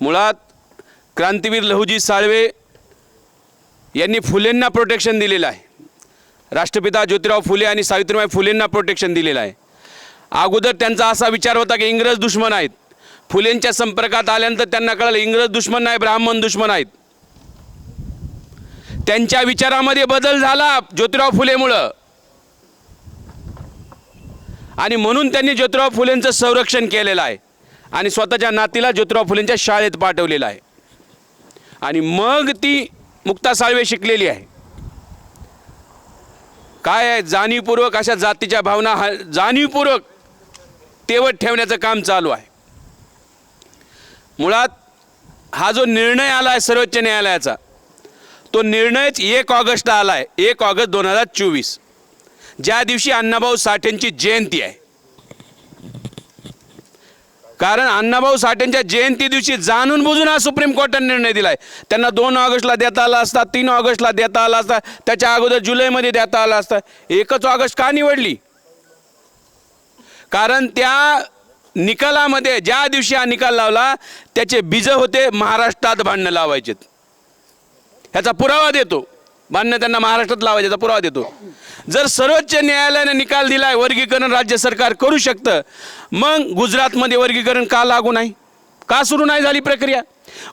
मुळात क्रांतीवीर लहुजी साळवे यांनी फुलेंना प्रोटेक्शन दिलेलं आहे. राष्ट्रपिता ज्योतिराव फुले आणि सावित्रीबाई फुलेंना प्रोटेक्शन दिलेलं आहे. अगोदर त्यांचा असा विचार होता की इंग्रज दुश्मन आहेत. फुलेंच्या संपर्कात आल्यानंतर त्यांना कळलं इंग्रज दुश्मन नाही, ब्राह्मण दुश्मन आहेत. त्यांच्या विचारामध्ये बदल झाला ज्योतिराव फुलेमुळं आणि म्हणून त्यांनी ज्योतिराव फुलेंचं संरक्षण केलेलं आहे आणि स्वतःच्या नातीला ज्योतिराव फुलेंच्या शाळेत पाठवलेलं आहे आणि मग ती मुक्ता साळवे शिकलेली आहे. काय आहे, जाणीवपूर्वक अशा जातीच्या भावना जाणीवपूर्वक तेवत ठेवण्याचं काम चालू आहे. मुळात हा जो निर्णय आला आहे सर्वोच्च न्यायालयाचा, तो निर्णयच 1 ऑगस्टला आला आहे. 1 ऑगस्ट 2024, ज्या दिवशी अण्णाभाऊ साठेंची जयंती आहे. कारण अण्णाभाऊ साठेंच्या जयंती दिवशी जाणून बुजून हा सुप्रीम कोर्टाने निर्णय दिला आहे. त्यांना 2 ऑगस्टला देता आला असता, 3 ऑगस्टला देता आला असता, त्याच्या अगोदर जुलैमध्ये देता आला असता. 1 ऑगस्ट का निवडली? कारण त्या निकालामध्ये ज्या दिवशी हा निकाल लावला त्याचे बीज होते महाराष्ट्रात भांडणं लावायचे. ह्याचा पुरावा देतो. भांडणं त्यांना महाराष्ट्रात लावायचा पुरावा देतो. जर सर्वोच्च न्यायालयाने निकाल दिलाय वर्गीकरण राज्य सरकार करू शकतं, मग गुजरातमध्ये वर्गीकरण का लागू नाही? का सुरू नाही झाली प्रक्रिया?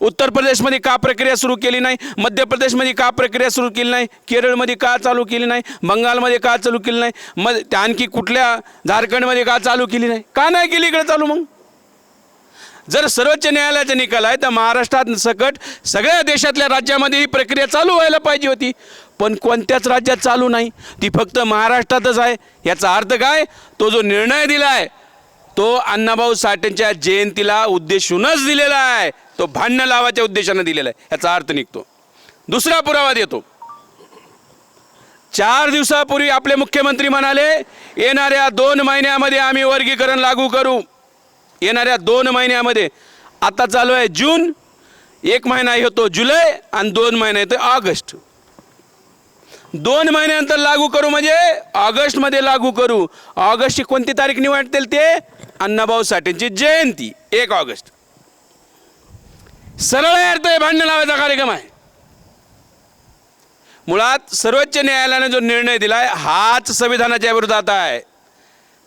उत्तर प्रदेशमध्ये का प्रक्रिया सुरू केली नाही? मध्य प्रदेशमध्ये का प्रक्रिया सुरू केली नाही? केरळमध्ये का चालू केली नाही? बंगालमध्ये का चालू केली नाही? मग आणखी कुठल्या झारखंडमध्ये का चालू केली नाही? का नाही केली इकडे चालू? मग जर सर्वोच्च न्यायालयाचा निकाल आहे तर महाराष्ट्रात सकट सगळ्या देशातल्या राज्यामध्ये ही प्रक्रिया चालू व्हायला पाहिजे होती, पण कोणत्याच राज्यात चालू नाही. ती फक्त महाराष्ट्रातच आहे. याचा अर्थ काय? तो जो निर्णय दिला आहे तो अण्णाभाऊ साठेंच्या जयंतीला उद्देशूनच दिलेला आहे. तो भांडणं लावायच्या उद्देशाने दिलेला आहे. याचा अर्थ निघतो. दुसरा पुरावा देतो. 4 दिवसापूर्वी आपले मुख्यमंत्री म्हणाले येणाऱ्या 2 महिन्यामध्ये आम्ही वर्गीकरण लागू करू. येणाऱ्या 2 महिन्यामध्ये. आता चालू आहे जून, 1 महिना होतो जुलै आणि 2 महिने येतो ऑगस्ट. 2 महिन्यानंतर लागू करू म्हणजे ऑगस्टमध्ये लागू करू. ऑगस्टची कोणती तारीख निवडतील? ते अण्णाभाऊ साठेंची जयंती 1 ऑगस्ट. सरळ अर्थ भांडण लावायचा कार्यक्रम आहे. मुळात सर्वोच्च न्यायालयाने जो निर्णय दिलाय हाच संविधानाच्या विरोधात आहे.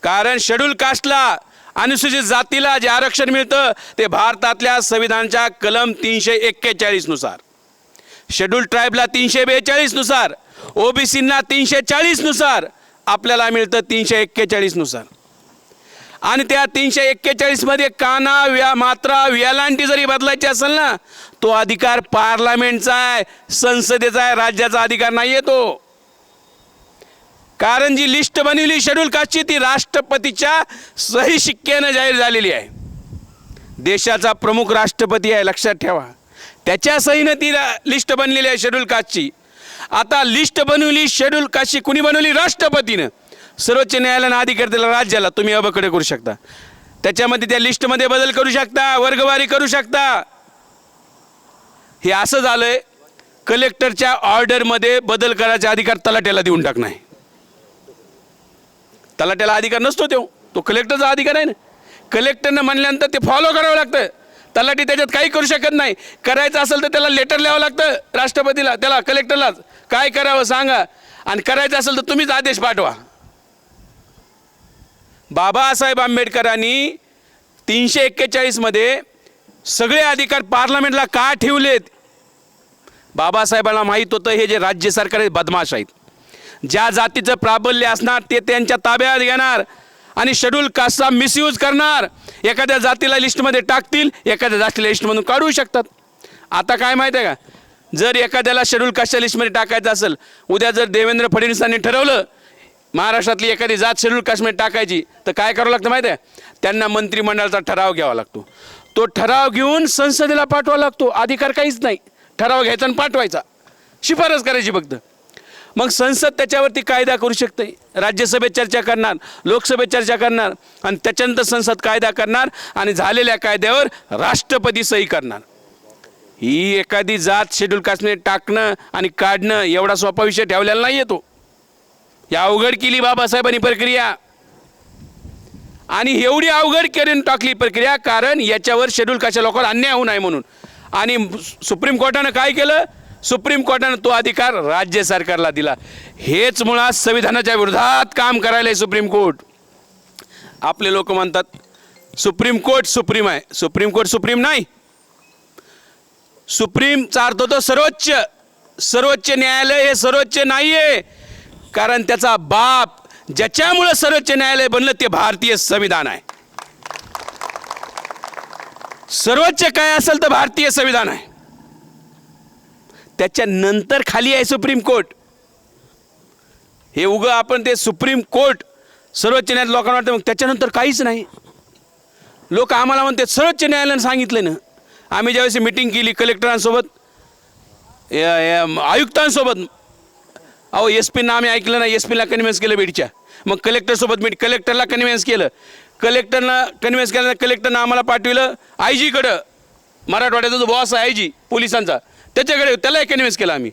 कारण शेड्यूल कास्टला, अनुसूचित जातीला जे आरक्षण मिळतं ते भारतातल्या संविधानाच्या कलम 341 नुसार, शेड्यूल ट्राईबला 342 नुसार, ओबीसींना 340 नुसार, आपल्याला मिळतं 341 नुसार. आणि त्या 341 मध्ये काना मात्रा वेलांटी जरी बदलायची असेल ना, तो अधिकार पार्लमेंटचा आहे, संसदेचा आहे, राज्याचा अधिकार नाही तो. कारण जी लिस्ट बनवली शेड्यूल कास्टची ती राष्ट्रपतीच्या सही शिक्क्याने जाहीर झालेली आहे. देशाचा प्रमुख राष्ट्रपती आहे, लक्षात ठेवा. त्याच्या सहीने ती लिस्ट बनलेली आहे शेड्यूल कास्टची. आता लिस्ट बनवली शेड्यूल कास्टची कुणी बनवली? राष्ट्रपतीनं. सर्वोच्च न्यायालयाने अधिकार दिला राज्याला, तुम्ही अबकडे करू शकता. त्याच्यामध्ये त्या लिस्टमध्ये बदल करू शकता, वर्गवारी करू शकता. हे असं झालंय कलेक्टरच्या ऑर्डरमध्ये बदल करायचा अधिकार तलाट्याला देऊन टाकणं आहे. तलाट्याला अधिकार नसतो तो कलेक्टरचा अधिकार आहे ना. कलेक्टरनं म्हणल्यानंतर ते फॉलो करावं लागतं. तलाठी त्याच्यात काही करू शकत नाही. करायचं असेल तर त्याला लेटर लिहावं लागतं राष्ट्रपतीला, त्याला कलेक्टरलाच काय करावं सांगा, आणि करायचं असेल तर तुम्हीच आदेश पाठवा. बाबासाहेब आंबेडकरांनी 341 मध्ये सगळे अधिकार पार्लमेंटला का ठेवलेत? बाबासाहेबांना माहीत होतं हे जे राज्य सरकार बदमाश आहेत. ज्या जातीचं प्राबल्य असणार ते त्यांच्या ताब्यात घेणार आणि शेड्यूल कास्टचा मिसयूज करणार. एखाद्या जातीला लिस्टमध्ये टाकतील, एखाद्या जातीला लिस्टमधून काढू शकतात. आता काय माहीत आहे का, जर एखाद्याला शेड्यूल कास्टच्या लिस्टमध्ये टाकायचं असेल, उद्या जर देवेंद्र फडणवीसांनी ठरवलं महाराष्ट्रातली एखादी जात शेड्यूल कास्टमध्ये टाकायची, तर काय करावं लागतं माहीत आहे? त्यांना मंत्रिमंडळाचा ठराव घ्यावा लागतो. तो ठराव घेऊन संसदेला पाठवावा लागतो. अधिकार काहीच नाही. ठराव घ्यायचा आणि पाठवायचा, शिफारस करायची फक्त. मग संसद त्याच्यावरती कायदा करू शकते. राज्यसभेत चर्चा करणार, लोकसभेत चर्चा करणार आणि त्याच्यानंतर संसद कायदा करणार आणि झालेल्या कायद्यावर राष्ट्रपती सही करणार. ही एखादी जात शेड्यूल कास्टमध्ये टाकणं आणि काढणं एवढा सोपा विषय ठेवलेला नाही येतो. या अवघड केली बाबासाहेबांनी प्रक्रिया. आणि एवढी अवघड करून टाकली प्रक्रिया, कारण याच्यावर शेड्यूल कास्टच्या लोकांना अन्याय होऊ नये म्हणून. आणि सुप्रीम कोर्टानं काय केलं? सुप्रीम कोर्टानं तो अधिकार राज्य सरकारला दिला. हेच मुळात संविधानाच्या विरोधात काम करायला आहे सुप्रीम कोर्ट. आपले लोक म्हणतात सुप्रीम कोर्ट सुप्रीम आहे. सुप्रीम कोर्ट सुप्रीम नाही. सुप्रीमचा अर्थ होतो सर्वोच्च. सर्वोच्च न्यायालय हे सर्वोच्च नाही आहे, कारण त्याचा बाप ज्याच्यामुळे सर्वोच्च न्यायालय बनलं ते भारतीय संविधान आहे. सर्वोच्च काय असेल तर भारतीय संविधान आहे. त्याच्यानंतर खाली आहे सुप्रीम कोर्ट. हे उगं आपण ते सुप्रीम कोर्ट सर्वोच्च न्यायालय लोकांना वाटतं, मग त्याच्यानंतर काहीच नाही. लोक आम्हाला म्हणतात सर्वोच्च न्यायालयानं सांगितलं ना. आम्ही ज्यावेळेस मिटिंग केली कलेक्टरांसोबत, आयुक्तांसोबत, अहो एस पीना आम्ही ऐकलं ना, एस पीला कन्व्हिन्स केलं बीडच्या. मग कलेक्टरसोबत कलेक्टरला कन्व्हिन्स केलं. कलेक्टरला कन्व्हिन्स केल्यानंतर कलेक्टरनं आम्हाला पाठविलं आय जीकडं. मराठवाड्याचा जो बॉस आहे आय जी पोलिसांचा, त्याच्याकडे, त्यालाही कन्व्हिन्स केलं आम्ही.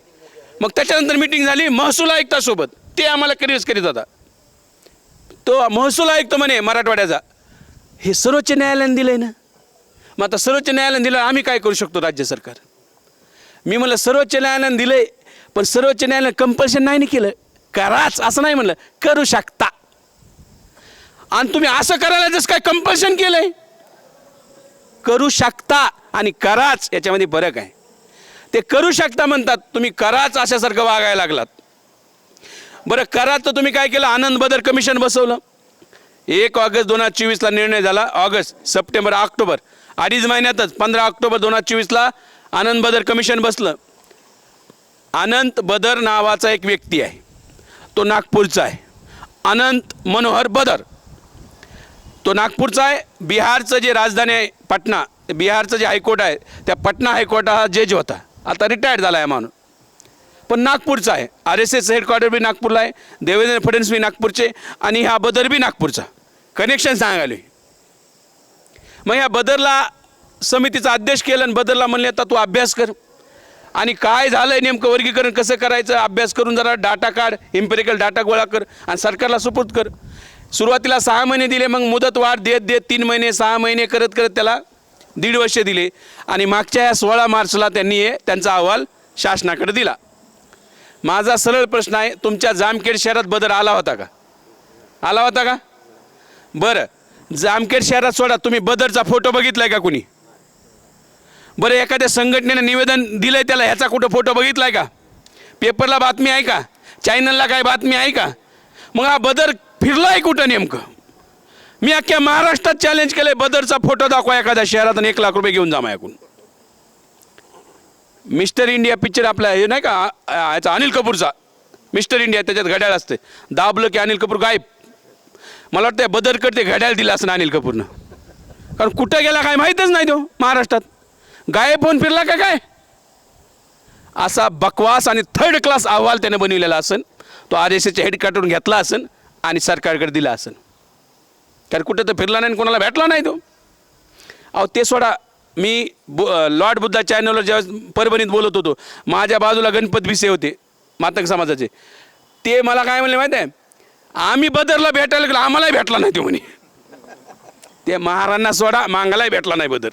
मग त्याच्यानंतर मिटिंग झाली महसूल आयुक्तासोबत, ते आम्हाला कन्व्हिन्स करीत होता. तो महसूल आयुक्त म्हणे मराठवाड्याचा, हे सर्वोच्च न्यायालयाने दिलं आहे ना. मग आता सर्वोच्च न्यायालयाने दिलं, आम्ही काय करू शकतो राज्य सरकार? मी म्हणलं सर्वोच्च न्यायालयाने दिलं आहे, पण सर्वोच्च न्यायालयाने कंपल्शन नाही केलं. कराच असं नाही म्हणलं, करू शकता. आणि तुम्ही असं करायला जसं काय कंपल्शन केलं आहे? करू शकता आणि कराच याच्यामध्ये फरक आहे. ते करू शकता म्हणतात, तुम्ही कराच अशासारखं वागायला लागलात. बरं कराच तर तुम्ही काय केलं? आनंद बदर कमिशन बसवलं. 1 ऑगस्ट 2024ला निर्णय झाला. ऑगस्ट, सप्टेंबर, ऑक्टोबर, 2.5 महिन्यातच 15 ऑक्टोबर 2024ला आनंद बदर कमिशन बसलं. अनंत बदर नावाचा एक व्यक्ती आहे, तो नागपूरचा आहे. अनंत मनोहर बदर, तो नागपूरचा आहे. बिहारचं जे राजधानी आहे पटना, बिहारचं जे हायकोर्ट आहे त्या पटना हायकोर्टात हा जज होता. आता रिटायर्ड झाला आहे माणूस, पण नागपूरचा आहे. RSS हेडक्वार्टर बी नागपूरला आहे. देवेंद्र फडणवीस बी नागपूरचे आणि हा बदर बी नागपूरचा. कनेक्शन सांगाले. मग ह्या बदरला समितीचा अध्यक्ष केलं आणि बदरला म्हणले आता तू अभ्यास कर आणि काय झालं आहे नेमकं, वर्गीकरण कसं करायचं, अभ्यास करून जरा डाटा काढ, इम्पेरिकल डाटा गोळा कर आणि सरकारला सुपूर्द कर. सुरुवातीला 6 महिने दिले, मग मुदत वाढ देत देत 3 महिने 6 महिने करत करत त्याला 1.5 वर्ष दिले. आणि मागच्या या 16 मार्चला त्यांनी त्यांचा अहवाल शासनाकडे दिला. माझा सरळ प्रश्न आहे, तुमच्या जामखेड शहरात बदर आला होता का? आला होता का? बरं, जामखेड शहरात सोडा, तुम्ही बदरचा फोटो बघितलाय का कुणी? बरं, एखाद्या संघटनेने निवेदन दिलंय त्याला, ह्याचा कुठं फोटो बघितलाय का? पेपरला बातमी आहे का? चॅनलला काय बातमी आहे का? मग हा बदर फिरलाय कुठं नेमकं? मी अख्ख्या महाराष्ट्रात चॅलेंज केलंय, बदरचा फोटो दाखवा एखाद्या शहरात आणि 1 लाख रुपये घेऊन जा माझ्याकडून. मिस्टर इंडिया पिक्चर आपला हे नाही का, याचा अनिल कपूरचा मिस्टर इंडिया, त्याच्यात घड्याळ असते. दाबलं की अनिल कपूर गायब. मला वाटतं बदरकडे ते घड्याळ दिलं असं अनिल कपूरनं, कारण कुठं गेला काय माहीतच नाही तो महाराष्ट्रात. गायब होऊन फिरला का काय? असा बकवास आणि 3rd क्लास अहवाल त्याने बनविलेला असेल. तो RSSच्या हेडक्वार्टरवरून घेतला असेल आणि सरकारकडे दिला असेल. कारण कुठं तर फिरला नाही, कोणाला भेटला नाही तो. अहो ते सोडा, मी लॉर्ड बुद्धा चॅनलवर ज्यावेळेस परभणीत बोलत होतो, माझ्या बाजूला गणपत भिसे होते मातंग समाजाचे. ते मला काय म्हणले माहीत आहे, आम्ही बदरला भेटायला गेलो, आम्हालाही भेटला नाही तो म्हणे. ते महाराजांना सोडा, मांगालाही भेटला नाही बदर.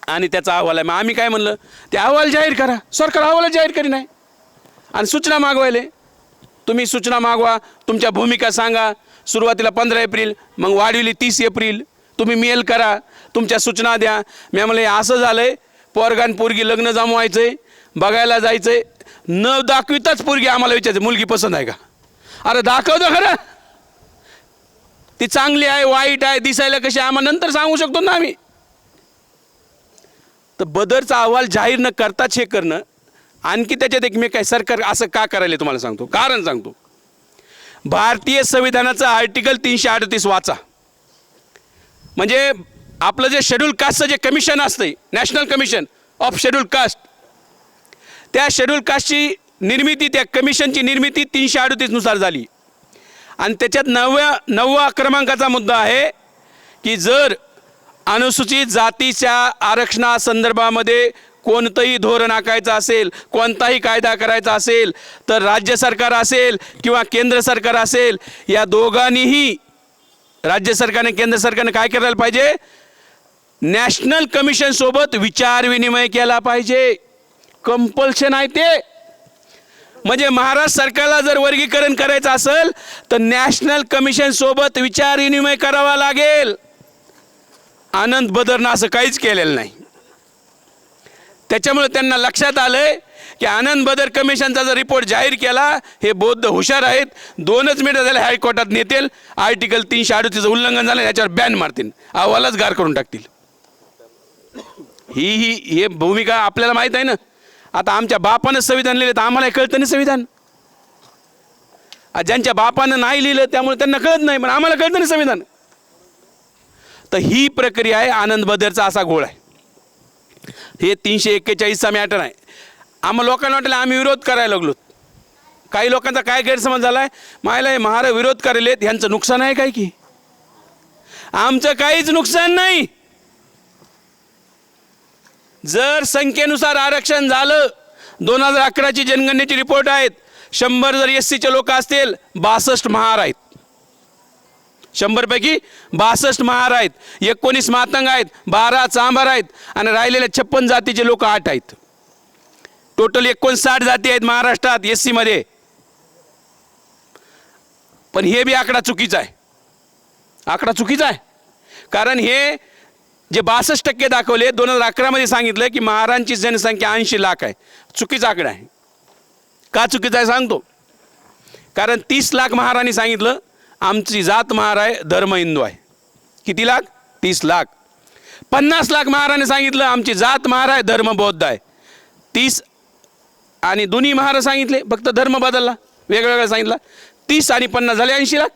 आणि त्याचा अहवाल आहे. मग आम्ही काय म्हणलं, ते अहवाल जाहीर करा. सरकार अहवाल जाहीर करी नाही आणि सूचना मागवायले. तुम्ही सूचना मागवा, तुमच्या भूमिका सांगा. सुरुवातीला 15 एप्रिल, मग वाढविली 30 एप्रिल. तुम्ही मेल करा, तुमच्या सूचना द्या. मी म्हणले असं झालं आहे, पोरगान पोरगी लग्न जमवायचं आहे, बघायला जायचं आहे, न दाखविताच पोरगी आम्हाला विचारायचं मुलगी पसंत आहे का? अरे दाखवतो खरं, ती चांगली आहे वाईट आहे दिसायला कशी आम्हाला नंतर सांगू शकतो ना आम्ही. तर बदरचा अहवाल जाहीर न करताच हे करणं, आणखी त्याच्यात एक मी काय, सरकार असं का करायला तुम्हाला सांगतो, कारण सांगतो. भारतीय संविधानाचं आर्टिकल 338 वाचा. म्हणजे आपलं जे शेड्यूल कास्टचं जे कमिशन असतं, national commission of schedule caste, त्या शेड्यूल कास्टची निर्मिती, त्या कमिशनची निर्मिती 338 नुसार झाली. आणि त्याच्यात 9व्या क्रमांकाचा मुद्दा आहे की जर अनुसूचित जातीच्या आरक्षणासंदर्भामध्ये कोणतंही धोरण आखायचं असेल, कोणताही कायदा करायचा असेल, तर राज्य सरकार असेल किंवा केंद्र सरकार असेल, या दोघांनीही राज्य सरकारने केंद्र सरकारने काय करायला पाहिजे, नॅशनल कमिशन सोबत विचार विनिमय केला पाहिजे. कंपल्शन आहे ते. म्हणजे महाराष्ट्र सरकारला जर वर्गीकरण करायचं असेल तर नॅशनल कमिशन सोबत विचार विनिमय करावा लागेल. आनंद बदरनं असं काहीच केलेलं नाही. त्याच्यामुळे त्यांना लक्षात आलंय की आनंद बदर कमिशनचा जर रिपोर्ट जाहीर केला, हे बौद्ध हुशार आहेत, 2च मिनिटं झाले हायकोर्टात नेतील, आर्टिकल 338चं उल्लंघन झालं याच्यावर बॅन मारतील, अहवालच गार करून टाकतील. ही भूमिका आपल्याला माहीत आहे ना. आता आमच्या बापानं संविधान लिहिलं तर आम्हाला कळतं नाही संविधान. ज्यांच्या बापानं नाही लिहिलं त्यामुळे त्यांना कळत नाही, पण आम्हाला कळतं नाही संविधान. तर ही प्रक्रिया आहे. आनंद बदरचा असा घोळ आहे. हे 341चा मॅटर आहे. आम्हाला लोकांना वाटलं आम्ही विरोध करायला लागलो. काही लोकांचा काय गैरसमज झाला आहे, मायला हे महार विरोध करायला ह्यांचं नुकसान आहे काय की. आमचं काहीच नुकसान नाही. जर संख्येनुसार आरक्षण झालं, 2011ची जनगणनेची रिपोर्ट आहेत, 100 जर SCचे लोक असतील 62 महार आहेत. 100 पैकी 62 महार आहेत, 19 मातंग आहेत, 12 चांभार आहेत आणि राहिलेल्या 56 जातीचे लोक 8 आहेत. टोटल 59 जाती आहेत महाराष्ट्रात SC मध्ये. पण हे बी आकडा चुकीचा आहे. आकडा चुकीचा आहे. कारण हे जे 62% दाखवले 2011 मध्ये सांगितलं की महारांची जनसंख्या 80 लाख आहे. चुकीचा आकडा आहे. का चुकीचा आहे सांगतो. कारण 30 लाख महारांनी सांगितलं आमची जात महार आहे, धर्म हिंदू आहे. किती लाख? 30 लाख. 50 लाख महारांनी सांगितलं आमची जात महार आहे, धर्म बौद्ध आहे. 30 आणि दोन्ही महार सांगितले, फक्त धर्म बदलला, वेगवेगळा सांगितला. 30 आणि 50 झाले 80 लाख.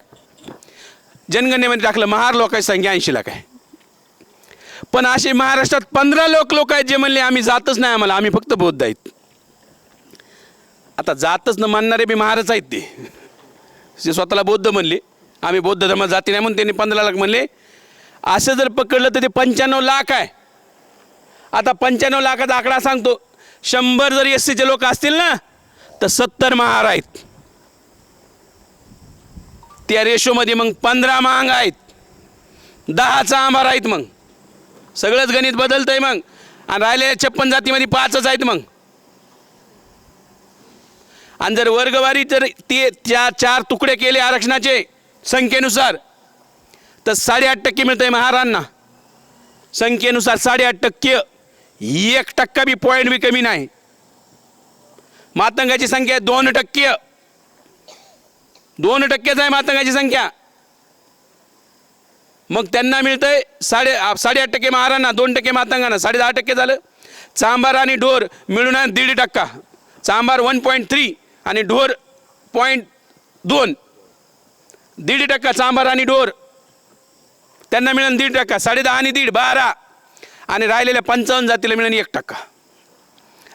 जनगणनेमध्ये टाकलं महार लोकांची संख्या 80 लाख आहे. पण असे महाराष्ट्रात 15 लोक आहेत जे म्हणले आम्ही जातच नाही, आम्हाला आम्ही फक्त बौद्ध आहेत. आता जातच न मानणारे बी महारच आहेत. ते स्वतःला बौद्ध म्हणले, आम्ही बौद्ध धर्मात जाती नाही म्हणून त्यांनी 15 लाख म्हणले. असं जर पकडलं तर ते 95 लाख आहे. आता 95 लाखाचा आकडा सांगतो. 100 जर SCचे लोक असतील ना तर 70 महार आहेत. त्या रेशोमध्ये मग 15 मांग आहेत, 10 चांभार आहेत. मग सगळंच गणित बदलतंय. मग आणि राहिलेल्या 56 जातीमध्ये 5च आहेत. मग आणि जर वर्गवारी तर ते 4 तुकडे केले आरक्षणाचे संख्येनुसार तर 8.5% मिळतंय महारांना. संख्येनुसार 8.5%. 1% बी पॉईंट बी कमी नाही. मातंगाची संख्या 2%. 2%च आहे मातंगाची संख्या. मग त्यांना मिळतंय 8.5% महारांना, 2% मातंगांना, 10.5% झालं. चांभार आणि ढोर मिळून 1.5%. चांभार 1.3 आणि ढोर 0.2. 1.5% चांभार आणि ढोर त्यांना मिळून 1.5%. 10.5 आणि 1.5 12 आणि राहिलेल्या 55 जातीला मिळून 1%.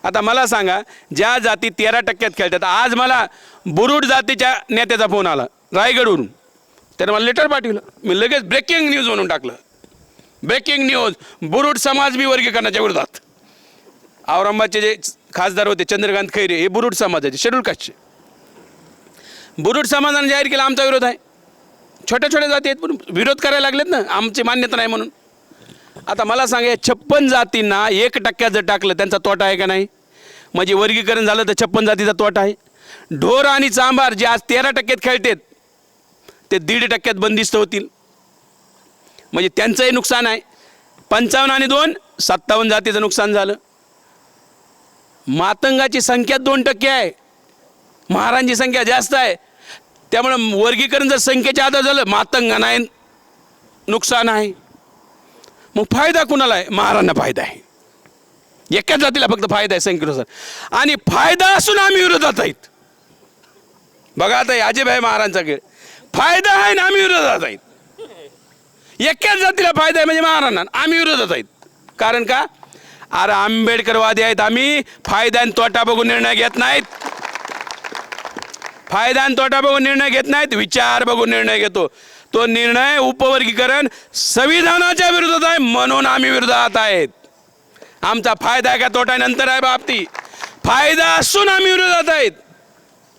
आता मला सांगा, ज्या जाती 13% खेळतात. आज मला बुरुड जातीच्या नेत्याचा फोन आला रायगडवरून. त्यानं मला लेटर पाठवलं. मी लगेच ब्रेकिंग न्यूज म्हणून टाकलं. ब्रेकिंग न्यूज, बुरुड समाज बी वर्गीकरणाच्या विरोधात. औरंगाबादचे जे खासदार होते चंद्रकांत खैरे, हे बुरुड समाजाचे, शेड्यूल कास्टचे. बुरुड समाजाने जाहीर केला आमचा विरोध आहे. छोट्या छोट्या जाती आहेत पण विरोध करायला लागलेत ना, आमची मान्यता नाही म्हणून. आता मला सांगा, 56 जातींना 1% जर टाकलं त्यांचा तोटा आहे का नाही? म्हणजे वर्गीकरण झालं तर 56 जातीचा तोटा आहे. ढोर आणि चांभार जे आज 13% खेळतात ते 1.5% बंदिस्त होतील. म्हणजे त्यांचंही नुकसान आहे. 55 आणि 2 57 जातीचं नुकसान झालं. मातंगाची संख्या 2% आहे, महारांची संख्या जास्त आहे. त्यामुळे वर्गीकरण जर संख्येच्या आधार झालं, मातंगांना नुकसान आहे. मग फायदा कुणाला आहे? महारांना फायदा आहे. एकाच जातीला फक्त फायदा आहे संख्येनुसार. आणि फायदा असून आम्ही विरोधात आहेत. बघा आता अजयभाई महाराजांचा खेळ. फायदा आहे ना आम्ही विरोधात आहेत. एकाच जातीला फायदा आहे म्हणजे महारांना, आम्ही विरोधात आहेत. कारण का? अरे आंबेडकरवादी आहेत आम्ही. फायदा आणि तोटा बघून निर्णय घेत नाहीत. फायदा आणि तोटा बघून निर्णय घेत नाहीत, विचार बघून निर्णय घेतो. तो निर्णय उपवर्गीकरण संविधानाच्या विरोधात आहे म्हणून आम्ही विरोधात आहेत. आमचा फायदा आहे का तोटा नंतर आहे बाबती. फायदा असून आम्ही विरोधात आहेत.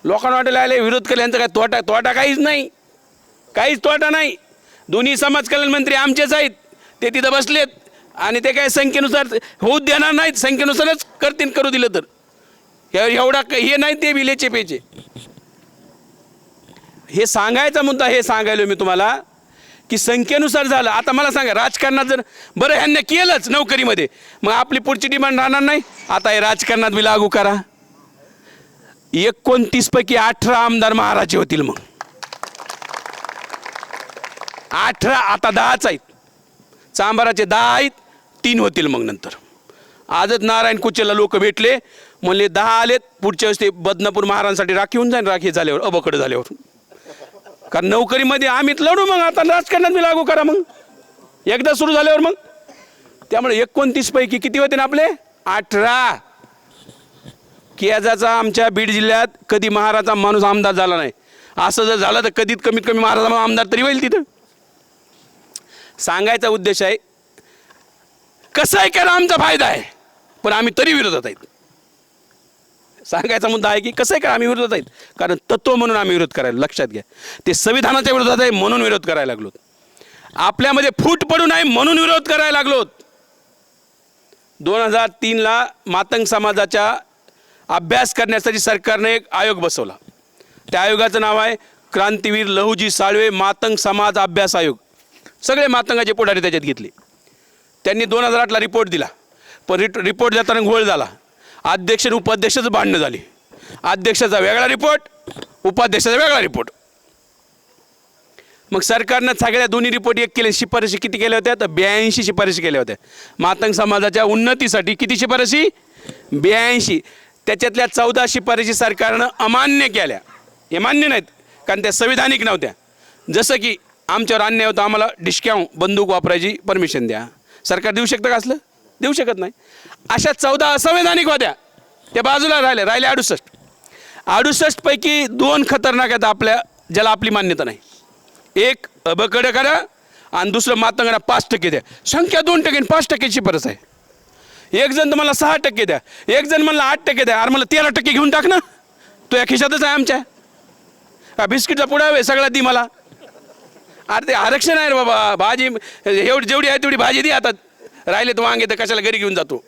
लोकांना वाटेल आले विरोध केल्यानंतर काय तोटा काहीच नाही, काहीच तोटा नाही. दोन्ही समाज कल्याण मंत्री आमचेच आहेत, ते तिथं बसलेत आणि ते काय संख्येनुसार होऊ देणार नाहीत, संख्येनुसारच करतील, करू दिलं तर. एवढा हे नाही ते विलेचे पेचे. हे सांगायचा मुद्दा हे सांगायलो मी तुम्हाला की संख्येनुसार झालं. आता मला सांगा, राजकारणात जर बरं ह्यांनी केलंच नोकरीमध्ये, मग आपली पुढची डिमांड राहणार नाही. आता हे राजकारणात बी लागू करा. 29 पैकी 18 आमदार महाराजे होतील. मग 18, आता 10च आहेत. चांभाराचे 10 आहेत, 3 होतील. मग नंतर आजच नारायण कुचेला लोक भेटले, म्हणले 10 आलेत, पुढच्या वेळेस ते बदनापूर महाराजांसाठी राखी होऊन जाईल, राखी झाल्यावर अबकडं झाल्यावर. कारण नोकरीमध्ये आम्ही लढू, मग आता राजकारणात बी लागू करा मग एकदा सुरू झाल्यावर. मग त्यामुळे 29 पैकी किती होते ना आपले? 18. केजाचा आमच्या बीड जिल्ह्यात कधी महाराजा माणूस आमदार झाला नाही. असं जर झालं तर कमीत कमी महाराजा आमदार तरी होईल तिथं. सांगायचा उद्देश आहे, कसं आहे करा आमचा फायदा आहे, पण आम्ही तरी विरोधात आहेत. सांगायचा मुद्दा आहे की कसं आहे करा आम्ही विरोधात आहेत, कारण तत्व म्हणून आम्ही विरोध करायला. लक्षात घ्या, ते संविधानाच्या विरोधात आहे म्हणून विरोध करायला लागलोत. आपल्यामध्ये फूट पडू नये म्हणून विरोध करायला लागलोत. 2003ला मातंग समाजाचा अभ्यास करण्यासाठी सरकारने एक आयोग बसवला. त्या आयोगाचं नाव आहे क्रांतीवीर लहुजी साळवे मातंग समाज अभ्यास आयोग. सगळे मातंगाचे पुढारी त्याच्यात घेतले. त्यांनी 2008ला रिपोर्ट दिला, पण रिपोर्ट देताना घोळ झाला. अध्यक्ष आणि उपाध्यक्षाचं भांडणं झाली. अध्यक्षाचा वेगळा रिपोर्ट, उपाध्यक्षाचा वेगळा रिपोर्ट. मग सरकारनं सगळ्या दोन्ही रिपोर्ट एक केले. शिफारशी किती केल्या होत्या? तर 82 शिफारशी केल्या होत्या मातंग समाजाच्या उन्नतीसाठी. किती शिफारशी? 82. त्याच्यातल्या 14 शिफारशी सरकारनं अमान्य केल्या. हे मान्य नाहीत कारण त्या संविधानिक नव्हत्या. जसं की आमच्यावर अन्याय होता, आम्हाला डिस्काउंट बंदूक वापरायची परमिशन द्या. सरकार देऊ शकतं का? असलं देऊ शकत नाही. अशा 14 असंवैधानिक होत्या, त्या बाजूला राहिले 68 पैकी 2 खतरनाक आहेत आपल्या, ज्याला आपली मान्यता नाही. एक अबकडं करा आणि दुसरं मातंगांना 5% द्या. संख्या 2% 5% शिफारस आहे. एक जण तुम्हाला 6% द्या, एक जण म्हणला 8% द्या. अरे मला 13% घेऊन टाक ना, तो या खिशातच आहे आमच्या. बिस्किटचा पुडा आहे सगळ्यात दी मला. अरे ते आरक्षण आहे रे बाबा. भाजी जेवढी आहे तेवढी भाजी दे. आता राहिले तर वांगे तर कशाला घरी घेऊन जातो.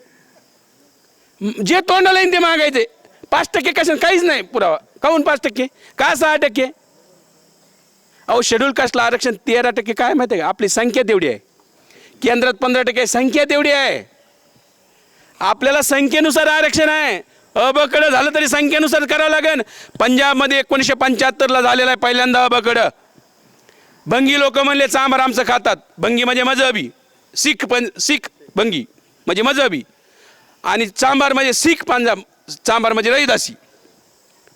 जे तोंडाला येईन ते मागायचे. 5% कशाला? काहीच नाही पुरावा. काहून 5%? का 6%? अहो शेड्यूल कास्टला आरक्षण 13% काय माहिती आहे का? आपली संख्या तेवढी आहे. केंद्रात 15% संख्या तेवढी आहे. आपल्याला संख्येनुसार आरक्षण आहे. अबकडं झालं तरी संख्येनुसार करावं लागेल. पंजाबमध्ये 1975ला झालेलं आहे पहिल्यांदा अबकडं. भंगी लोक म्हणले चांभार आमचं खातात. भंगी म्हणजे मजहबी. शीख भंगी म्हणजे मजहबी आणि चांभार म्हणजे शीख पंजाब. चांभार म्हणजे रहिदासी.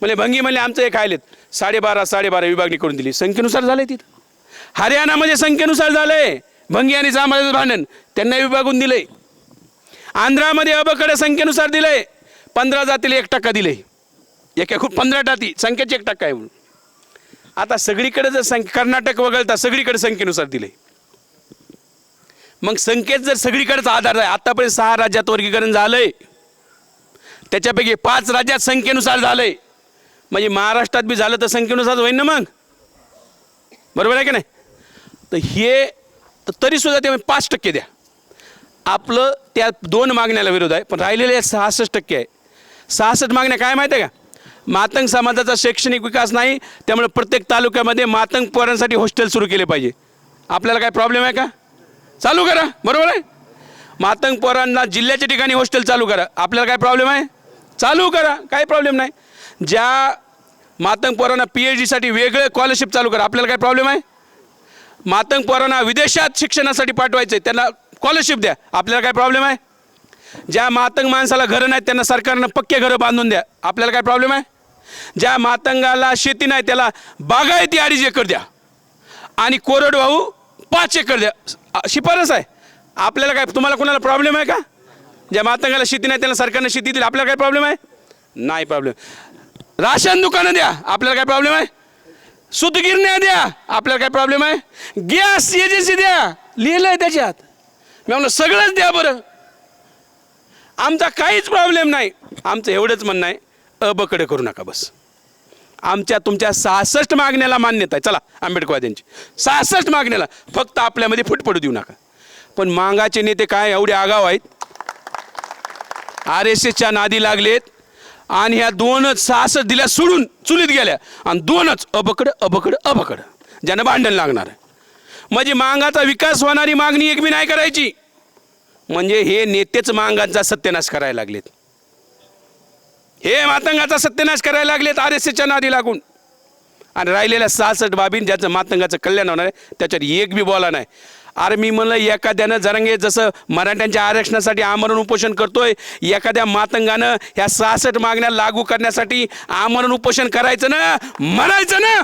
म्हणजे भंगी म्हणले आमचं हे खायलेत. 12.5 विभागणी करून दिली. संख्येनुसार झाले तिथं. हरियाणामध्ये संख्येनुसार झालंय. भंगी आणि चांभाराचं भांडण त्यांना विभागून दिले. आंध्रामध्ये अबकडे संख्येनुसार दिले. 15 जातीला 1% दिले. एकूण 15 जाती संख्येचे 1% आहे म्हणून. आता सगळीकडे जर कर्नाटक वगळता सगळीकडे संख्येनुसार दिले. मग संख्येत जर सगळीकडेच आधार आहे. आतापर्यंत 6 राज्यात वर्गीकरण झालंय, त्याच्यापैकी 5 राज्यात संख्येनुसार झालंय. म्हणजे महाराष्ट्रात बी झालं तर संख्येनुसार होईल ना मग, बरोबर आहे की नाही? तर हे तरी सुद्धा ते 5% द्या. आपलं त्या 2 मागण्याला विरोध आहे, पण राहिलेले 66% आहे. 66 मागण्या काय माहिती आहे का? मातंग समाजाचा शैक्षणिक विकास नाही, त्यामुळे प्रत्येक तालुक्यामध्ये मातंग पोरांसाठी हॉस्टेल सुरू केले पाहिजे. आपल्याला काय प्रॉब्लेम आहे का? चालू करा, बरोबर आहे. मातंग पोरांना जिल्ह्याच्या ठिकाणी हॉस्टेल चालू करा. आपल्याला काय प्रॉब्लेम आहे? चालू करा, काही प्रॉब्लेम नाही. ज्या मातंग पोरांना PhDसाठी वेगळे स्कॉलरशिप चालू करा. आपल्याला काय प्रॉब्लेम आहे? मातंग पोरांना विदेशात शिक्षणासाठी पाठवायचं आहे, त्यांना स्कॉलरशिप द्या. आपल्याला काय प्रॉब्लेम आहे? ज्या मातंग माणसाला घरं नाहीत त्यांना सरकारनं पक्के घरं बांधून द्या. आपल्याला काय प्रॉब्लेम आहे? ज्या मातंगाला शेती नाही त्याला बागायती 2.5 एकर द्या आणि कोरडवाहू 5 एकर द्या. शिफारस आहे. आपल्याला काय, तुम्हाला कोणाला प्रॉब्लेम आहे का? ज्या मातंगाला शेती नाही त्यांना सरकारने शेती दिली. आपल्याला काय प्रॉब्लेम आहे? नाही प्रॉब्लेम. राशन दुकानं द्या. आपल्याला काय प्रॉब्लेम आहे? सूतगिरण्या द्या. आपल्याला काय प्रॉब्लेम आहे? गॅस एजन्सी द्या. लिहिलं आहे त्याच्यात. मी म्हणलं सगळंच द्या बरं, आमचा काहीच प्रॉब्लेम नाही. आमचं एवढंच म्हणणं आहे, अबकडे करू नका बस. आमच्या तुमच्या 66 मागण्याला मान्यता आहे. चला आंबेडकरवाद्यांची 66 मागण्याला, फक्त आपल्यामध्ये फूट पडू देऊ नका. पण मागाचे नेते काय एवढे आगाव आहेत, RSSच्या नादी लागलेत आणि ह्या 266 दिल्या सोडून चुलीत गेल्या आणि 2च अबकड ज्यानं भांडण लागणार आहे. म्हणजे मागाचा विकास होणारी मागणी एक बी नाही करायची. म्हणजे हे नेतेच मागांचा सत्यानाश करायला लागलेत, हे मातंगाचा सत्यानाश करायला लागलेत RSSच्या नादी लागून. आणि राहिलेल्या 66 बाबीन ज्याचं मातंगाचं कल्याण होणार आहे त्याच्यावर एक बी बोला नाही. अरे मी म्हणलं एखाद्यानं जरंगे जसं मराठ्यांच्या आरक्षणासाठी आमरण उपोषण करतोय, एखाद्या मातंगानं ह्या 66 मागण्या लागू करण्यासाठी आमरण उपोषण करायचं ना, म्हणायचं ना.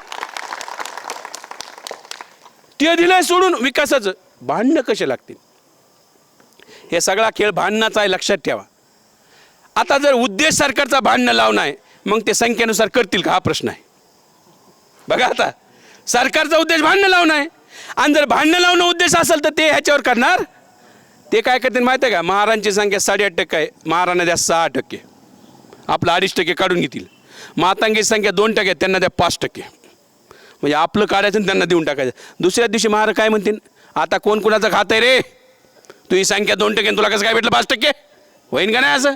ते दिलंय सोडून विकासाचं. भांडणं कसे लागतील? हे सगळा खेळ भांडणाचा आहे, लक्षात ठेवा. आता जर उद्देश सरकारचा भांडणं लावणं आहे, मग ते संख्येनुसार करतील का, हा प्रश्न आहे. बघा आता सरकारचा उद्देश भांडणं लावणं आहे आणि जर भांडणं लावणं उद्देश असेल तर ते ह्याच्यावर करणार. ते काय करतील माहिती आहे का? महारांची संख्या 8.5% आहे, महारांना द्या 6%, आपलं 2.5% काढून घेतील. मातंगाची संख्या 2% त्यांना द्या 5%. म्हणजे आपलं काढायचं आणि त्यांना देऊन टाकायचं. दुसऱ्या दिवशी महाराज काय म्हणतील, आता कोण कुणाचं खात आहे रे, तुझी संख्या 2% तुला कसं काय भेटलं 5%? होईन का नाही असं?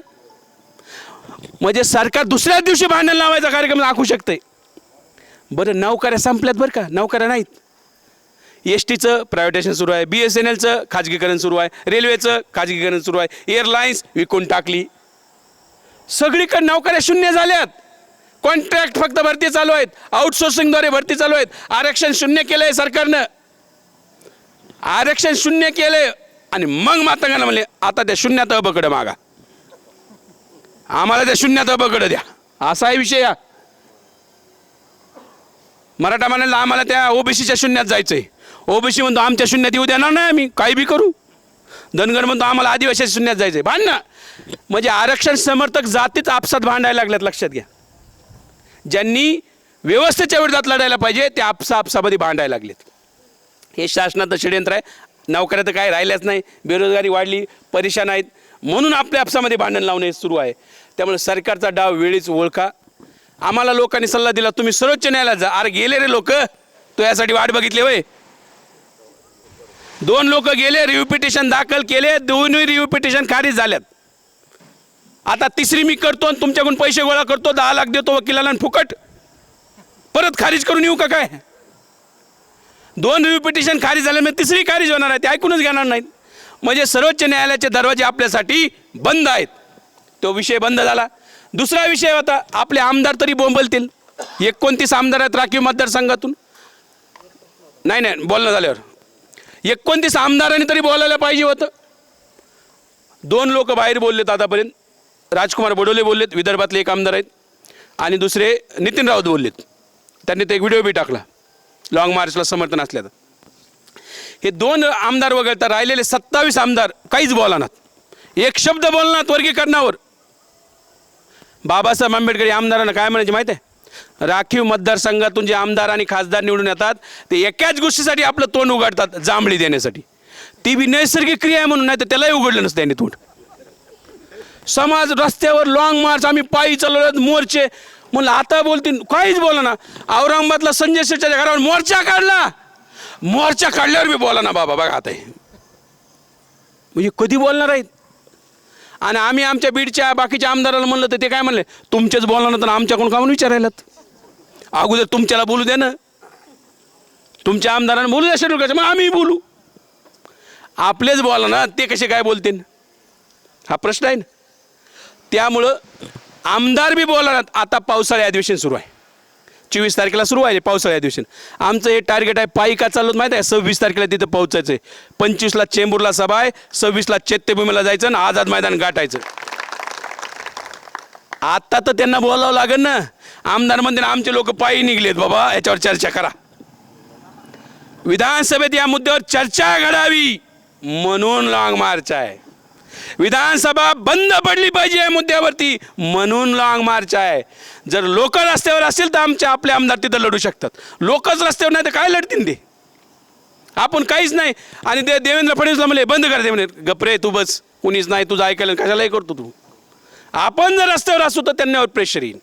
म्हणजे सरकार दुसऱ्या दिवशी भांडण लावायचा कार्यक्रम आखू शकते. बरं नोकऱ्या संपल्यात बरं का, नोकऱ्या नाहीत. STचं प्रायव्हेटायझेशन सुरू आहे, BSNLचं खाजगीकरण सुरू आहे, रेल्वेचं खाजगीकरण सुरू आहे, एअरलाईन्स विकून टाकली. सगळीकडे नोकऱ्या शून्य झाल्यात. कॉन्ट्रॅक्ट फक्त भरती चालू आहेत, आउटसोर्सिंगद्वारे भरती चालू आहेत. आरक्षण शून्य केलंय सरकारनं, आरक्षण शून्य केलंय. आणि मग मातंगांना म्हणले आता त्या शून्यात अबकडं मागा, आम्हाला त्या शून्यात अबकडं द्या. असा आहे विषय. या मराठा म्हणाला आम्हाला त्या OBCच्या शून्यात जायचंय. OBC म्हणतो आमच्या शून्यात येऊ देणार नाही, आम्ही काही बी करू. धनगर म्हणतो आम्हाला आदिवासीच्या शून्यात जायचंय. भांडणं म्हणजे आरक्षण समर्थक जातीच आपसात भांडायला लागल्यात. लक्षात घ्या, ज्यांनी व्यवस्थेच्या विरोधात लढायला पाहिजे ते आपसामध्ये भांडायला लागलेत. हे शासनाचं षडयंत्र आहे. नोकऱ्या तर काय राहिल्याच नाही, बेरोजगारी वाढली, परेशान आहेत, म्हणून आपल्या आपसामध्ये भांडण लावणे सुरू आहे. त्यामुळे सरकारचा डाव वेळीच ओळखा. आम्हाला लोकांनी सल्ला दिला तुम्ही सर्वोच्च न्यायालयात जा. अरे गेले रे लोक, तो यासाठी वाट बघितली होय. 2 लोक गेले, रिव्ह्यू पिटिशन दाखल केले, 2ही रिव्ह्यू पिटिशन खारिज झाल्यात. आता 3री मी करतो आणि तुमच्याकडून पैसे गोळा करतो, 10 लाख देतो वकिलाला आणि फुकट परत खारिज करून येऊ का काय? 2 रिव्ह्यू पिटिशन खारिज झाले, म्हणजे 3री खारिज होणार आहे, ते ऐकूनच घेणार नाहीत. म्हणजे सर्वोच्च न्यायालयाचे दरवाजे आपल्यासाठी बंद आहेत. तो विषय बंद झाला. दुसरा विषय होता, आपले आमदार तरी बोंबलतील. 29 आमदार आहेत राखीव मतदारसंघातून. नाही बोलणं झाल्यावर 29 आमदारांनी तरी बोलायला पाहिजे होतं. 2 लोक बाहेर बोललेत आतापर्यंत. राजकुमार बडोले बोललेत, विदर्भातले एक आमदार आहेत, आणि दुसरे नितीन राऊत बोललेत. त्यांनी ते एक व्हिडिओ बी टाकला लॉंग मार्चला समर्थन असल्याचं. हे 2 आमदार वगळता राहिलेले 27 आमदार काहीच बोलनात, एक शब्द बोलनात वर्गीकरणावर. बाबासाहेब आंबेडकर या आमदारांना काय म्हणायचे माहिती आहे? राखीव मतदारसंघातून जे आमदार आणि खासदार निवडून येतात ते एकाच गोष्टीसाठी आपलं तोंड उघडतात, जांभळी देण्यासाठी. ती बी नैसर्गिक क्रिया आहे म्हणून, नाही तर त्यालाही उघडलं नसतं त्यांनी तोंड. समाज रस्त्यावर लॉंग मार्च, आम्ही पायी चालवलं, मोर्चे. म्हणलं आता बोलतील, काहीच बोला ना. औरंगाबादला संजय शेठच्या घरावर मोर्चा काढला, मोर्चा काढल्यावर बी बोला ना बाबा. बघा आता म्हणजे कधी बोलणार आहेत? आणि आम्ही आमच्या बीडच्या बाकीच्या आमदाराला म्हणलं तर ते काय म्हणले, तुमचेच बोलणार तर आमच्याकडून का म्हणून विचारायलात? अगोदर तुमच्याला बोलू द्या ना, तुमच्या आमदारांना बोलू द्या शेड्यूल कसं, मग आम्ही बोलू. आपलेच बोला ना, ते कसे काय बोलतील? हा प्रश्न आहे ना. त्यामुळं आमदार बी बोलणार. आता पावसाळी अधिवेशन सुरू आहे, 24 तारखेला सुरू आहे पावसाळी अधिवेशन. आमचं हे टार्गेट आहे, पायी का चालत माहिती आहे? 26 तारखेला तिथं पोहोचायचं आहे. 25ला चेंबूरला सभा आहे, 26ला चैत्यभूमीला जायचं आणि आझाद मैदान गाठायचं. आता तर त्यांना बोलावं लागेल ना. आमदार म्हणते आमचे लोक पायी निघलेत बाबा, याच्यावर चर्चा करा. विधानसभेत या मुद्द्यावर चर्चा घडावी म्हणून लॉंग मार्च आहे. विधानसभा बंद पडली पाहिजे या मुद्द्यावरती म्हणून लॉंग मार्च आहे. जर लोक रस्त्यावर असतील तर आपले आमदार तिथं लढू शकतात. लोकच रस्त्यावर नाही तर काय लढतील ते? आपण काहीच नाही. आणि ते देवेंद्र फडणवीसला म्हणले बंद कर दे, म्हणे गप्रे तू बस, कुणीच नाही तुझं ऐकायला, कशालाही करतो तू. आपण जर रस्त्यावर असू तर त्यांच्यावर प्रेशर येईल.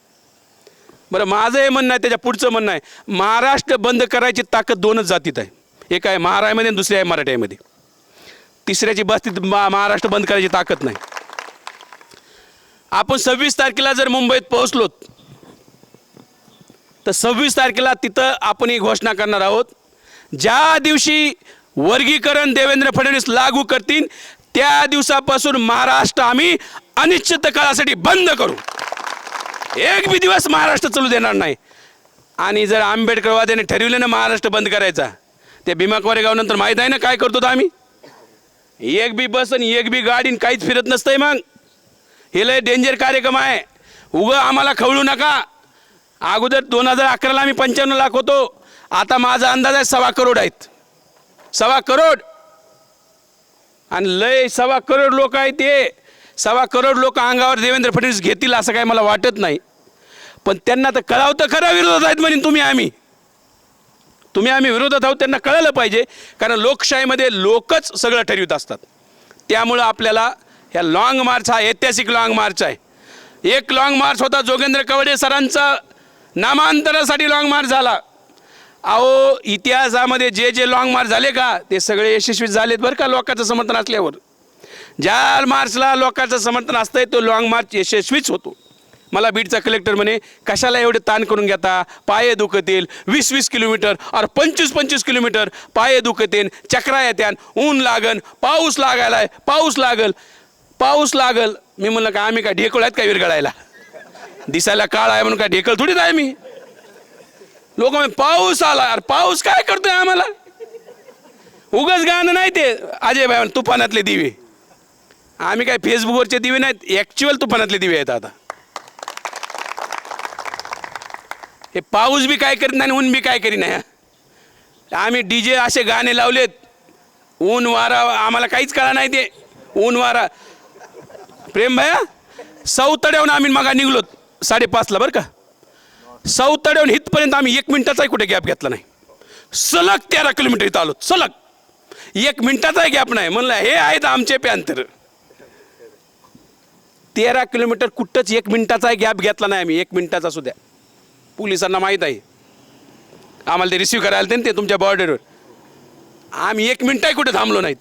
बरं, माझं हे म्हणणं आहे, त्याच्या पुढचं म्हणणं आहे, महाराष्ट्र बंद करायची ताकद दोनच जातीत आहे. एक आहे महाराष्ट्रामध्ये आणि दुसरी आहे मराठ्यामध्ये. तिसऱ्याची बस्तीत महाराष्ट्र बंद करायची ताकद नाही. आपण 26 तारखेला जर मुंबईत पोहोचलोत तर 26 तारखेला तिथं आपण ही घोषणा करणार आहोत, ज्या दिवशी वर्गीकरण देवेंद्र फडणवीस लागू करतील त्या दिवसापासून महाराष्ट्र आम्ही अनिश्चित काळासाठी बंद करू. एक बी दिवस महाराष्ट्र चालू देणार नाही. आणि जर आंबेडकरवाद्यांनी ठरविलं ना महाराष्ट्र बंद करायचा, ते भीमा कोरेगाव नंतर माहीत आहे ना काय करतो आम्ही. एक बी बस आणि एक बी गाडी काहीच फिरत नसतंय. मग हे लय डेंजर कार्यक्रम आहे. उगं आम्हाला खवळू नका. अगोदर 2011ला आम्ही 95 लाख होतो. आता माझा अंदाज आहे 1.25 करोड आहेत. 1.25 करोड. आणि लय 1.25 करोड लोक आहेत. ते 1.25 करोड लोक अंगावर देवेंद्र फडणवीस घेतील असं काही मला वाटत नाही. पण त्यांना तर कळावं तर खरं विरोधात आहेत म्हणून तुम्ही आम्ही विरोधात आहोत त्यांना कळलं पाहिजे. कारण लोकशाहीमध्ये लोकच सगळं ठरवित असतात. त्यामुळं आपल्याला ह्या लाँग मार्च हा ऐतिहासिक लाँग मार्च आहे. एक लाँग मार्च होता जोगेंद्र कवडे सरांचा नामांतरासाठी लाँग मार्च झाला. अहो इतिहासामध्ये जे जे लाँग मार्च झाले का ते सगळे यशस्वी झालेत बरं का, लोकांचं समर्थन असल्यावर. ज्या मार्चला लोकांचं समर्थन असतंय तो लाँग मार्च यशस्वीच होतो. मला बीडचा कलेक्टर म्हणे कशाला एवढे ताण करून घेता, पाये दुखतील, 20-20 किलोमीटर और 25-25 किलोमीटर पाये दुखतील, चक्रा येत्यान, ऊन लागन, पाऊस लागायलाय, पाऊस लागल. मी म्हणलं का आम्ही काय ढेकळ आहेत का विरगळायला, दिसायला काळ आहे म्हणून काय ढेकळ थोडीच आहे मी. लोक म्हणजे पाऊस आला, अरे पाऊस काय करतोय आम्हाला. उगाच गाणं नाही ते अजय भाई तुफानातले दिवे. आम्ही काय फेसबुकवरचे दिवे नाहीत, ॲक्च्युअल तुफानातले दिवे आहेत. आता हे पाऊस बी काय करीत नाही, ऊन बी काय करीत नाही. आम्ही DJ असे गाणे लावलेत, ऊन वारा आम्हाला काहीच कळा नाही. ते ऊन वारा प्रेम भया सौतड्याहून आम्ही मग निघलो 5:30ला बरं का. सौतड्याहून इथपर्यंत आम्ही 1 मिनिटाचाही कुठे गॅप घेतला नाही. सलग 13 किलोमीटर इथं आलो. सलग 1 मिनिटाचाही गॅप नाही. म्हणलं हे आहेत आमचे प्यांतर. 13 किलोमीटर कुठंच 1 मिनिटाचाही गॅप घेतला नाही आम्ही, 1 मिनिटाचा सुद्धा. पोलिसांना माहीत आहे, आम्हाला ते रिसिव्ह करायला ते तुमच्या बॉर्डरवर. आम्ही 1 मिनिटही कुठे थांबलो नाहीत.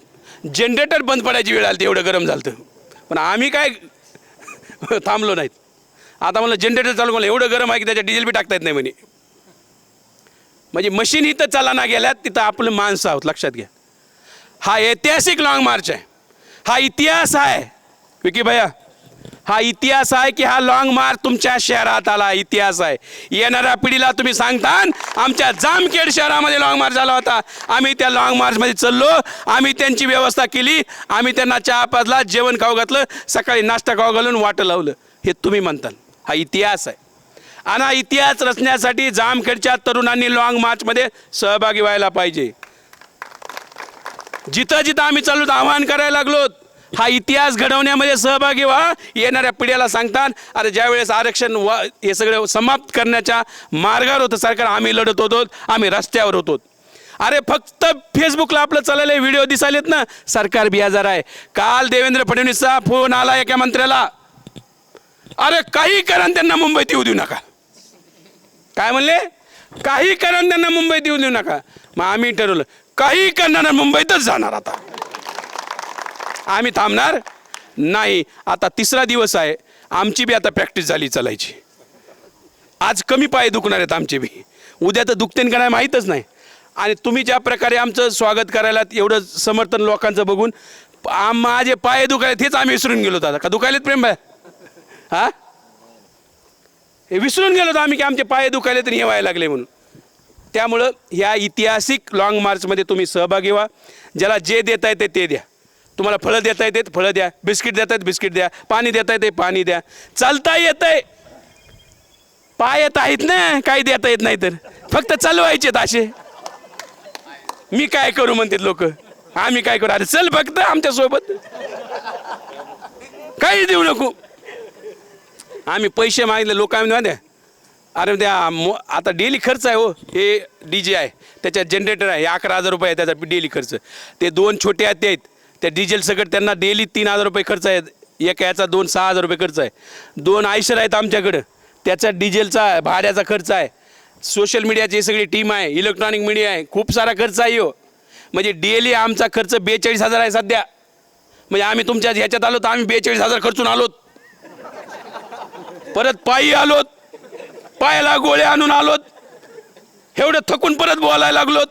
जनरेटर बंद पडायची वेळ आली, एवढं गरम झालं. पण आम्ही काय थांबलो नाहीत. आता मला जनरेटर चालू केलं, एवढं गरम आहे की त्याच्यात डिझेल बी टाकता येत नाही म्हणे. म्हणजे मशीन इथं चालना गेल्यात, तिथं आपलं माणसं आहोत, लक्षात घ्या. हा ऐतिहासिक लाँग मार्च आहे. हा इतिहास आहे विकी भैया, हा इतिहास आहे की हा लाँग मार्च तुमच्या शहरात आला. इतिहास आहे. येणाऱ्या पिढीला तुम्ही सांगता आमच्या जामखेड शहरामध्ये लाँग मार्च झाला होता, आम्ही त्या लाँग मार्चमध्ये चाललो, आम्ही त्यांची व्यवस्था केली, आम्ही त्यांना चहा पाजला, जेवण खाऊ घातलं, सकाळी नाश्ता खाऊ घालून वाटं लावलं. हे तुम्ही म्हणताल. हा इतिहास आहे. आणि हा इतिहास रचण्यासाठी जामखेडच्या तरुणांनी लाँग मार्चमध्ये सहभागी व्हायला पाहिजे. जिथं जिथं आम्ही चाललो आवाहन करायला लागलो, हा इतिहास घडवण्यामध्ये सहभागी व्हा. येणाऱ्या पिढ्याला सांगतात अरे ज्यावेळेस आरक्षण हे सगळं समाप्त करण्याच्या मार्गावर होतं सरकार, आम्ही लढत होतो, आम्ही रस्त्यावर होतो. अरे फक्त फेसबुकला आपलं चाललेले व्हिडिओ दिसायलेत ना, सरकार बेजार आहे. काल देवेंद्र फडणवीसचा फोन आला एका मंत्र्याला, अरे काही करा त्यांना मुंबईत येऊ देऊ नका. काय म्हणले? काही करा त्यांना मुंबईत येऊ देऊ नका. मग आम्ही ठरवलं काही करणार मुंबईतच जाणार. आता आम्ही थांबणार नाही. आता 3रा दिवस आहे, आमची बी आता प्रॅक्टिस झाली चालायची. आज कमी पाय दुखणार आहेत आमचे बी, उद्या तर दुखतेन का नाही माहीतच नाही. आणि तुम्ही ज्या प्रकारे आमचं स्वागत करायला एवढं समर्थन लोकांचं बघून माझे पाय दुखायला हेच आम्ही विसरून गेलो होतो. का दुखायलेत प्रेम भाई? हा हे विसरून गेलो होतो आम्ही की आमचे पाय दुखायले तर हे व्हायला लागले म्हणून. त्यामुळं ह्या ऐतिहासिक लाँग मार्चमध्ये तुम्ही सहभागी व्हा. ज्याला जे देता येते ते द्या. तुम्हाला फळं देता येते फळं द्या, बिस्किट देता येत बिस्किट द्या, पाणी देता येते पाणी द्या, चालता येतंय, पाय येत आहेत ना, काही देता येत नाही तर फक्त चालवायचेत असे. मी काय करू म्हणतात लोक, आम्ही काय करू? अरे चल फक्त आमच्या सोबत, काही देऊ नको. आम्ही पैसे मागितले लोक आम्ही द्या. अरे द्या, आता डेली खर्च आहे हो. हे DJ आहे, त्याच्यात जनरेटर आहे, 11,000 रुपये आहे त्याचा डेली खर्च. ते 2 छोटे आहेत, ते आहेत त्या डिझेल सगळं त्यांना डेली 3,000 रुपये खर्च आहे. एका याचा 6,000 रुपये खर्च आहे. 2 आयशर आहेत आमच्याकडं, त्याचा डिझेलचा भाड्याचा खर्च आहे, सोशल मीडियाची सगळी टीम आहे, इलेक्ट्रॉनिक मीडिया आहे, खूप सारा खर्च आहे हो. म्हणजे डेली आमचा खर्च 42,000 आहे सध्या. म्हणजे आम्ही तुमच्या ह्याच्यात आलो तर आम्ही 42,000 खर्चून आलोत. परत पायी आलोत, पायाला गोळे आणून आलोत, एवढं थकून परत बोलायला लागलोत.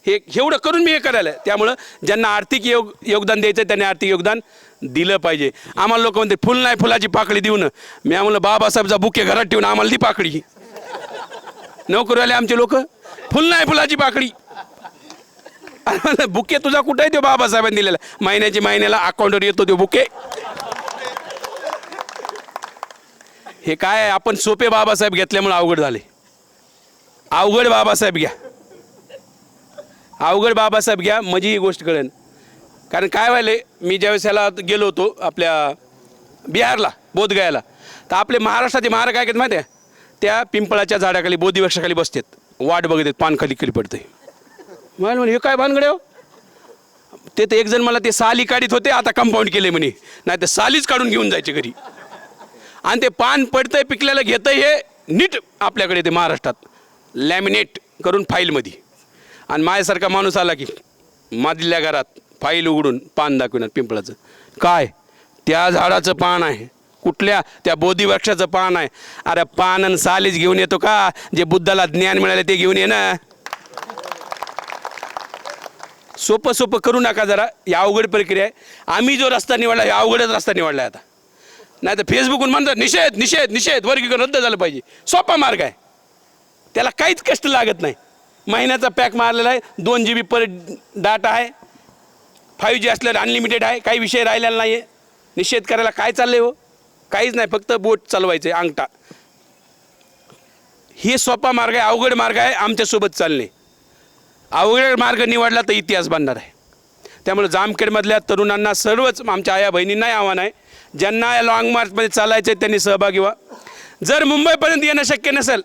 हे एवढं करून मी हे करायला. त्यामुळं ज्यांना आर्थिक योगदान द्यायचं त्यांनी आर्थिक योगदान दिलं पाहिजे. आम्हाला लोक म्हणते फुल नाही फुलाची पाकळी देऊ ना. मी आम्हाला बाबासाहेबचा बुके घरात ठेवून आम्हाला दी पाकळी. नोकरीवाले आमचे लोक फुल नाही फुलाची पाकळी. बुके तुझा कुठे आहे तो बाबासाहेबांनी दिलेला, महिन्याला अकाउंटवर येतो तो बुके. हे काय आपण सोपे बाबासाहेब घेतल्यामुळे अवघड झाले. अवघड बाबासाहेब घ्या, अवघड बाबासाहेब घ्या म्हणजे ही गोष्ट कळेल. कारण काय व्हायले, मी ज्यावेळेस ह्याला गेलो होतो आपल्या बिहारला बोधगयाला, तर आपले महाराष्ट्राचे महाराज काय करतात माहिती आहे, त्या पिंपळाच्या झाडाखाली बोधिवृक्षाखाली बसतात, वाट बघत आहेत पान खाली खाली पडते. मला म्हणे हे काय भानगडे हो. ते तर एक जण मला ते साली काढीत होते, आता कंपाऊंड केले म्हणे, नाही तर सालीच काढून घेऊन जायचे घरी. आणि ते पान पडतंय पिकल्याला घेतंय हे नीट आपल्याकडे ते महाराष्ट्रात लॅमिनेट करून फाईलमध्ये. आणि माझ्यासारखा माणूस आला की मधल्या घरात फाईल उघडून पान दाखवणार पिंपळाचं. काय त्या झाडाचं पान आहे, कुठल्या त्या बोधिवृक्षाचं पान आहे. अरे पान आणि सालीच घेऊन येतो का, जे बुद्धाला ज्ञान मिळाले ते घेऊन ये ना. सोपं सोपं करू नका जरा, या अवघड प्रक्रिया आहे. आम्ही जो रस्ता निवडला या अवघडच रस्ता निवडला आता. नाही तर फेसबुकवरून म्हणतात निषेध निषेध निषेध, वर्गीकरण रद्द झालं पाहिजे. सोपा मार्ग आहे, त्याला काहीच कष्ट लागत नाही. महिन्याचा पॅक मारलेला आहे, 2 GB पर डाटा आहे, 5G असल्यावर अनलिमिटेड आहे, काही विषय राहिलेला नाही आहे. निषेध करायला काय चाललंय हो, काहीच नाही, फक्त बोट चालवायचं आहे अंगठा. हे सोपा मार्ग आहे. अवघड मार्ग आहे आमच्यासोबत चालणे. अवघड मार्ग निवडला तर इतिहास बनणार आहे. त्यामुळे जामखेडमधल्या तरुणांना सर्वच आमच्या आया बहिणींनाही आव्हान आहे, ज्यांना या लॉंग मार्चमध्ये चालायचं आहे त्यांनी सहभागी व्हा. जर मुंबईपर्यंत येणं शक्य नसेल,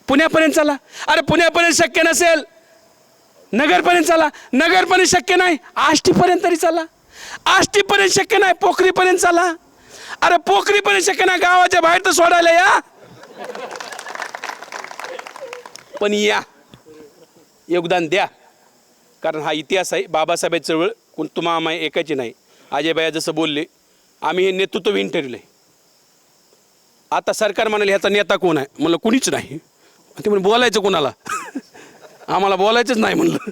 पुण्यापर्यंत चला. अरे पुण्यापर्यंत शक्य नसेल, नगरपर्यंत चला. नगरपर्यंत शक्य नाही, आष्टीपर्यंत तरी चला. आष्टीपर्यंत शक्य नाही, पोखरीपर्यंत चला. अरे पोखरीपर्यंत शक्य नाही, गावाच्या बाहेर तर सोडायला या. पण या, योगदान द्या. कारण हा इतिहास आहे. बाबासाहेब चळवळ कोण तुम्हा एकाची नाही. अजयबाया जसं बोलले, आम्ही हे नेतृत्वहीन ठरले. आता सरकार म्हणाले ह्याचा नेता कोण आहे, म्हणलं कुणीच नाही. ते म्हणून बोलायचं कोणाला, आम्हाला बोलायचंच नाही म्हणलं.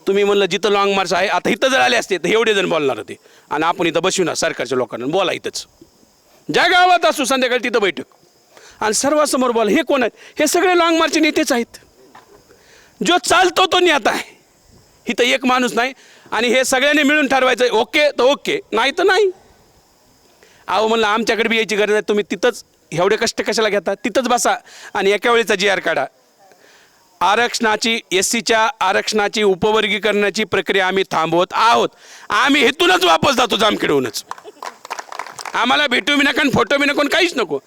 तुम्ही म्हणलं जिथं लॉंग मार्च आहे, आता इथं जर आले असते तर एवढे जण बोलणार होते. आणि आपण इथं बसू ना सरकारच्या लोकांना बोला, इथंच ज्या गावात असू संध्याकाळी तिथं बैठक आणि सर्वांसमोर बोला. हे कोण आहेत, हे सगळे लॉंग मार्चचे नेतेच आहेत. जो चालतो तो नेता आहे, इथं एक माणूस नाही. आणि हे सगळ्यांनी मिळून ठरवायचं, ओके तर ओके, नाही तर नाही. अहो म्हणलं आमच्याकडे बी यायची गरज आहे, तुम्ही तिथंच एवढे कष्ट कशाला घेता, तिथंच बसा आणि एका वेळेचा GR काढा. आरक्षणाची SCच्या आरक्षणाची उपवर्गीकरणाची प्रक्रिया आम्ही थांबवत आहोत. आम्ही हेतूनच वापस जातो जामखेडहूनच. आम्हाला भेटू बी नका, फोटो बी नको, काहीच नको.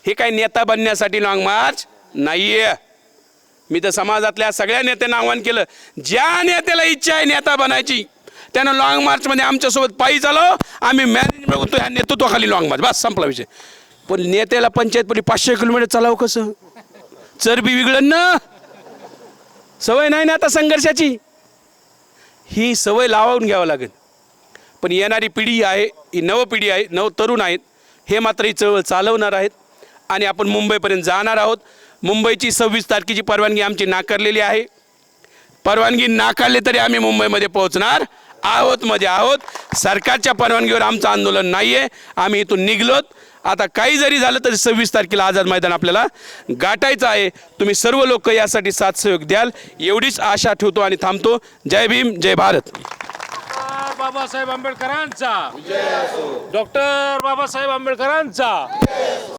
हे काही नेता बनण्यासाठी लॉंग मार्च नाही आहे. मी तर समाजातल्या सगळ्या नेत्यांना आव्हान केलं, ज्या नेत्याला इच्छा आहे नेता बनायची त्यानं लॉंग मार्चमध्ये आमच्यासोबत पायी चालव. आम्ही मॅनेजमेंट होतो ह्या नेतृत्वाखाली लॉंग मार्च, बस संपला विषय. पण नेत्याला पंचायतपडी 500 किलोमीटर चालावं कसं, चरबी बिघडन ना. सवय नाही ना आता संघर्षाची, ही सवय लावून घ्यावं लागेल. पण येणारी पिढी आहे, ही नवपिढी आहे, तरुण आहेत, हे मात्र ही चळवळ चालवणार आहेत. आणि आपण मुंबईपर्यंत जाणार आहोत. मुंबईची 26 तारखेची परवानगी आमची नाकारलेली आहे. परवानगी नाकारली तरी आम्ही मुंबईमध्ये पोहोचणार आहोत, म्हणजे आहोत. सरकारच्या परवानगीवर आमचं आंदोलन नाही आहे. आम्ही इथून निघलोत. आता काही जरी झालं तरी 26 तारखेला आझाद मैदान आपल्याला गाठायचं आहे. तुम्ही सर्व लोक यासाठी साथ सहयोग द्याल एवढीच आशा ठेवतो आणि थांबतो. जय भीम, जय भारत. बाबासाहेब आंबेडकरांचा, डॉक्टर बाबासाहेब आंबेडकरांचा.